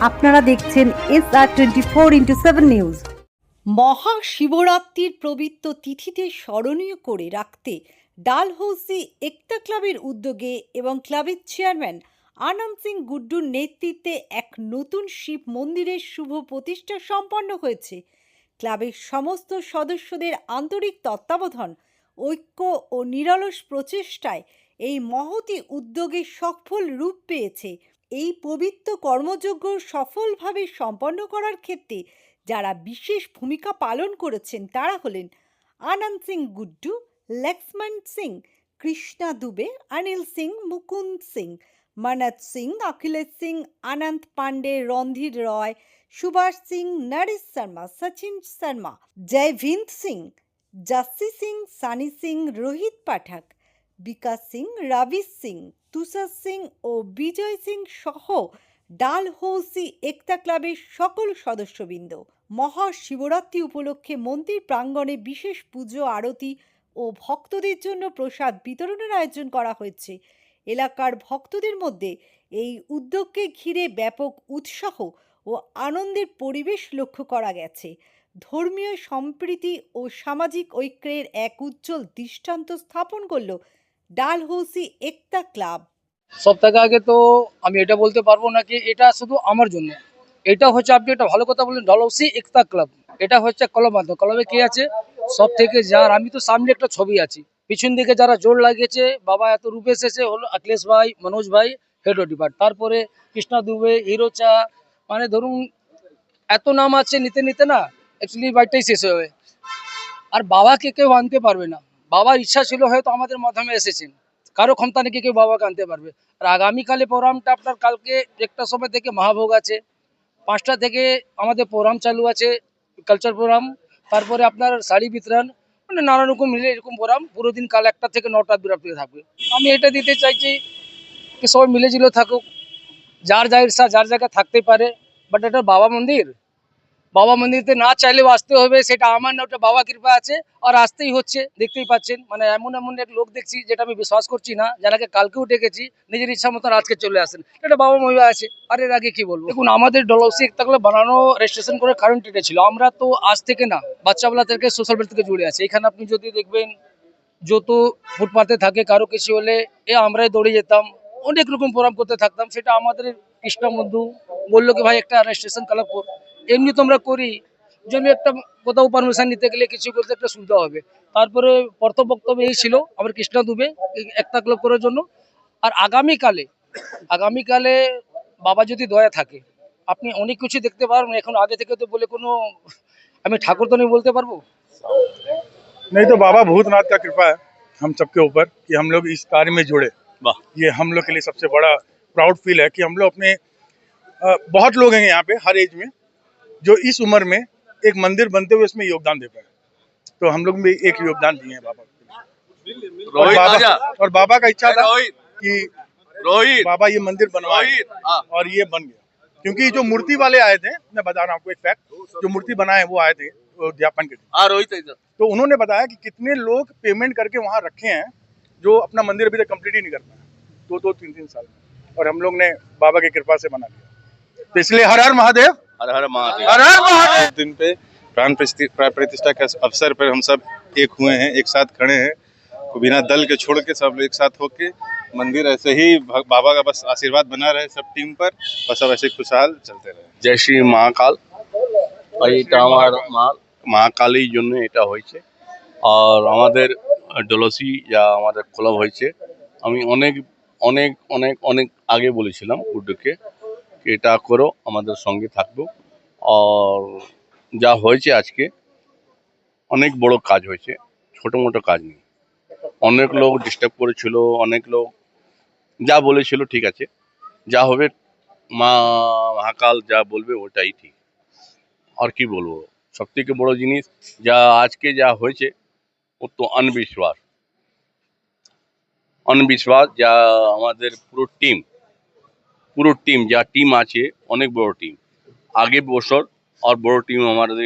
আপনারা দেখছেন SR24x7 news. মহাশিবরাত্রির পবিত্র তিথিতে স্মরণীয় করে রাখতে ডালহৌসি একতা ক্লাবের উদ্যোগে এবং ক্লাবের চেয়ারম্যান আনন্দ সিং গুড্ডুর নেতৃত্বে এক নতুন শিব মন্দিরের শুভ প্রতিষ্ঠা সম্পন্ন হয়েছে। ক্লাবের সমস্ত সদস্যদের আন্তরিক তত্ত্বাবধান, ঐক্য ও নিরলস প্রচেষ্টায় এই মহতী উদ্যোগে সফল রূপ পেয়েছে। এই পবিত্র কর্মযজ্ঞ সফলভাবে সম্পন্ন করার ক্ষেত্রে যারা বিশেষ ভূমিকা পালন করেছেন তারা হলেন আনন্দ সিং গুড্ডু, লক্ষ্মণ সিং, কৃষ্ণা দুবে, অনিল সিং, মুকুন্দ সিং, মনোজ সিং, অখিলেশ সিং, আনন্দ পান্ডে, রণধীর রয়, সুভাষ সিং, নরেশ শর্মা, সচিন শর্মা, জয়ভিন্দ সিং, জাসি সিং, সানি সিং, রোহিত পাঠক, বিকাশ সিং, রবি সিং, তুষার সিং ও বিজয় সিং সহ ডালহৌসি একতা ক্লাবের সকল সদস্যবৃন্দ মহাশিবরাত্রি উপলক্ষে মন্দির প্রাঙ্গণে বিশেষ পুজো, আরতি ও ভক্তদের জন্য প্রসাদ বিতরণের আয়োজন করা হয়েছে। এলাকার ভক্তদের মধ্যে এই উদ্যোগকে ঘিরে ব্যাপক উৎসাহ ও আনন্দের পরিবেশ লক্ষ্য করা গেছে। ধর্মীয় সম্প্রীতি ও সামাজিক ঐক্যের এক উজ্জ্বল দৃষ্টান্ত স্থাপন করল ডালহৌসি একতা ক্লাব। সব থেকে আগে তো আমি এটা বলতে পারবো না কি এটা শুধু আমার জন্য, এটা হচ্ছে আপনি একটা ভালো কথা বললেন, ডালহৌসি একতা ক্লাব। এটা হচ্ছে কলমান্ত কলমে কি আছে সব থেকে যার, আমি তো সামনে একটা ছবি আছি, পিছন দিকে যারা জোর লাগিয়েছে বাবা এত রূপে এসেছে হলো অখিলেশ ভাই, মনোজ ভাই, হেড ডিপার্ট, তারপরে কৃষ্ণা দুবে, হিরো চা, মানে ধরুন এত নাম আছে, নিতে নিতে না অ্যাকচুয়ালি বাড়িটাই শেষ হবে। আর বাবাকে কেউ আনতে পারবে না, বাবার ইচ্ছা ছিল হয়তো আমাদের মাধ্যমে এসেছেন, কারো ক্ষমতা নাকি কেউ বাবাকে আনতে পারবে। আর আগামীকালে প্রোগ্রামটা আপনার কালকে একটা সময় থেকে মহাভোগ আছে, 5টা থেকে আমাদের প্রোগ্রাম চালু আছে, কালচার প্রোগ্রাম, তারপরে আপনার শাড়ি বিতরণ, মানে নানা রকম মিলে এরকম প্রোগ্রাম পুরো দিন, কাল 1টা থেকে 9টা বিরতি থাকবে। আমি এটা দিতে চাইছি কি সবাই মিলেঝিলে থাকুক, যার যার ইচ্ছা যার জায়গায় থাকতে পারে, বাট এটা বাবা মন্দির, বাবা মন্দিরতে না চাইলেও আসতে হবে, সেটা আমার না, ওটা বাবা কৃপা আছে আর আসতেই হচ্ছে। দেখতেই পাচ্ছেন মানে এমন এমন এক লোক দেখছি যেটা আমি বিশ্বাস করছি না, যারাকে কালকেও ডেকেছি নিজের ইচ্ছা মতন আজকে চলে আসেন, এটা বাবা মহিলা আছে। আর এর আগে কি বলবো, দেখুন আমাদের ডালহৌসি একতা ক্লাব বানানো রেজিস্ট্রেশন করে কারেন্ট এটা ছিল, আমরা তো আজ থেকে না, বাচ্চাবেলা থেকে সোশ্যাল মিডিয়া থেকে জুড়ে আছে। এখানে আপনি যদি দেখবেন যত ফুটপাতে থাকে কারো কিছু হলে আমরাই দৌড়ে যেতাম, অনেক রকম প্রোগ্রাম করতে থাকতাম। সেটা আমাদের কৃষ্ণ বন্ধু বললো কি ভাই একটা রেজিস্ট্রেশন ক্লাব কর, এমনি তোমরা করি জন্য একটা কোথাও পারমিশন নিতে গেলে কিছু করতে একটা সুবিধা হবে। তারপরে প্রথম বক্তব্য এই ছিল আমার কৃষ্ণ দুবে একটা ক্লাব করার জন্য। আর আগামীকালে বাবা যদি দয়া থাকে আপনি অনেক কিছু দেখতে পারবেন। এখন আগে থেকে তো বলে কোনো আমি ঠাকুর তো नहीं বলতে পারবো नहीं, तो बाबा भूतनाथ का कृपा है हम सबके ऊपर कि हम लोग इस कार्य में जुड़े। ये हम लोग के लिए सबसे बड़ा प्राउड फील है कि हम लोग अपने बहुत लोग हैं यहाँ पे हर एज में जो इस उम्र में एक मंदिर बनते हुए इसमें योगदान दे पाए। तो हम लोग भी एक योगदान दिए हैं बाबा और बाबा का इच्छा था कि बाबा ये मंदिर बनवाए और ये बन गया। क्योंकि जो मूर्ति वाले आए थे, मैं बता रहा हूँ आपको एक फैक्ट, जो मूर्ति बनाए वो आए थे ज्ञापन के दिन, तो उन्होंने बताया कि कितने लोग पेमेंट करके वहाँ रखे हैं जो अपना मंदिर अभी तक कंप्लीट ही नहीं कर पाए 2-2, 3-3 साल में, और हम लोग ने बाबा की कृपा से बना दिया। तो इसलिए हर हर महादेव, हर हर महादेव। हर हर महादेव। दिन पे प्राण प्रतिष्ठा के अवसर पर हम सब एक हुए हैं, एक साथ खड़े हैं, बिना दल के छोड़ के सब एक साथ होके मंदिर ऐसे ही बाबा का बस आशीर्वाद बना रहे सब टीम पर, और सब ऐसे खुशहाल चलते रहे। जय श्री महाकाल। এটা আমার মা কালীর জন্য এটা হয়েছে। আর আমাদের ডলহৌসি যা আমাদের ক্লাব হয়েছে, আমি অনেক অনেক অনেক অনেক আগে বলেছিলাম গুড্ডুকে এটা করো, আমাদের সঙ্গে থাকবো। আর যা হয়েছে আজকে অনেক বড় কাজ হয়েছে, ছোট মোটো কাজ নেই। অনেক লোক ডিস্টার্ব করেছিল, অনেক লোক যা বলেছিল ঠিক আছে, যা হবে মা মহাকাল যা বলবে ওটাই ঠিক। আর কি বলবো, সব থেকে বড় জিনিস যা আজকে যা হয়েছে ও তো অনবিশ্বাস যা আমাদের পুরো টিম যা টিম আছে অনেক বড় টিম, আগে বছর আর বড় টিম আমাদের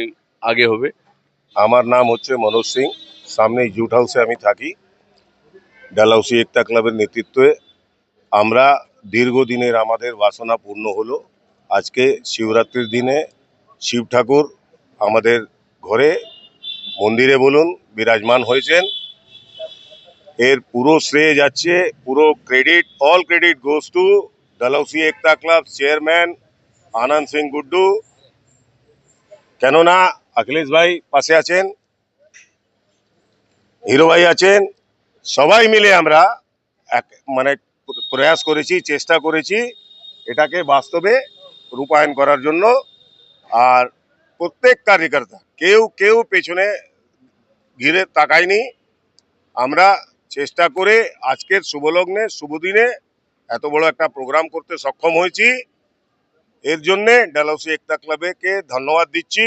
আগে হবে। আমার নাম হচ্ছে মনোজ সিং, সামনে জুট হাউসে আমি থাকি। ডালহৌসি একতা ক্লাবের নেতৃত্বে আমরা দীর্ঘদিনের আমাদের বাসনা পূর্ণ হলো। আজকে শিবরাত্রির দিনে শিব ঠাকুর আমাদের ঘরে মন্দিরে বলুন বিরাজমান হয়েছেন। এর পুরো শ্রেয় যাচ্ছে, পুরো credit, all credit goes to Dalhousie Ekta club chairman Anand Singh Guddu. কেননা অখিলেশ ভাই পাশে আছেন, হিরো ভাই আছেন, সবাই মিলে আমরা মানে প্রয়াস করেছি, চেষ্টা করেছি এটাকে বাস্তবে রূপায়ণ করার জন্য। আর প্রত্যেক কার্যকর্তা কেউ পেছনে ঘিরে তাকায়নি। আমরা চেষ্টা করে আজকের শুভলগ্নে শুভদিনে এত বড় একটা প্রোগ্রাম করতে সক্ষম হয়েছি। এর জন্যে ডালহৌসি একতা ক্লাবকে ধন্যবাদ দিচ্ছি।